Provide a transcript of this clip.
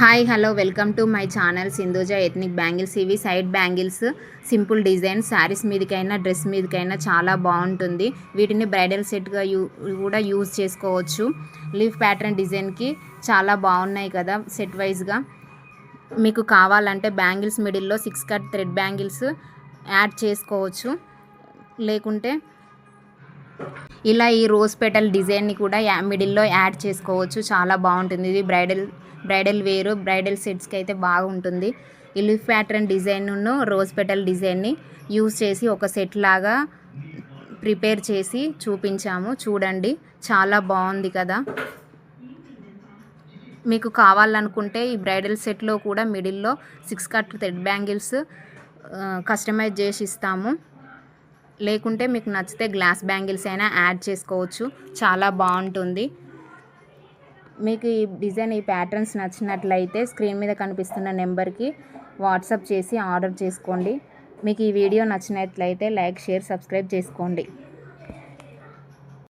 Hi hello welcome to my channel Sindhuja ethnic bangles. ఇవి side bangles, simple design, saris మీదకైనా dress మీదకైనా చాలా బాగుంటుంది. వీటిని బ్రైడల్ సెట్గా కూడా యూజ్ చేసుకోవచ్చు. లీఫ్ ప్యాటర్న్ డిజైన్కి చాలా బాగున్నాయి కదా సెట్ వైజ్గా. మీకు కావాలంటే బ్యాంగిల్స్ మిడిల్లో 6 కట్ థ్రెడ్ బ్యాంగిల్స్ యాడ్ చేసుకోవచ్చు. లేకుంటే ఇలా ఈ రోజ్ పెటల్ డిజైన్ని కూడా మిడిల్లో యాడ్ చేసుకోవచ్చు. చాలా బాగుంటుంది. ఇది బ్రైడల్ వేరు, బ్రైడల్ సెట్స్కి అయితే బాగుంటుంది. ఈ లీఫ్ ప్యాటర్న్ డిజైన్ను రోజ్ పెటల్ డిజైన్ని యూజ్ చేసి ఒక సెట్ లాగా ప్రిపేర్ చేసి చూపించాము. చూడండి, చాలా బాగుంది కదా. మీకు కావాలనుకుంటే ఈ బ్రైడల్ సెట్లో కూడా మిడిల్లో 6 కట్ థ్రెడ్ బ్యాంగిల్స్ కస్టమైజ్ చేసి ఇస్తాము. లేకుంటే మీకు నచ్చితే గ్లాస్ బ్యాంగిల్స్ అయినా యాడ్ చేసుకోవచ్చు. చాలా బాగుంటుంది. మీకు ఈ డిజైన్, ఈ ప్యాటర్న్స్ నచ్చినట్లయితే స్క్రీన్ మీద కనిపిస్తున్న నెంబర్కి వాట్సాప్ చేసి ఆర్డర్ చేసుకోండి. మీకు ఈ వీడియో నచ్చినట్లయితే లైక్, షేర్, సబ్స్క్రైబ్ చేసుకోండి.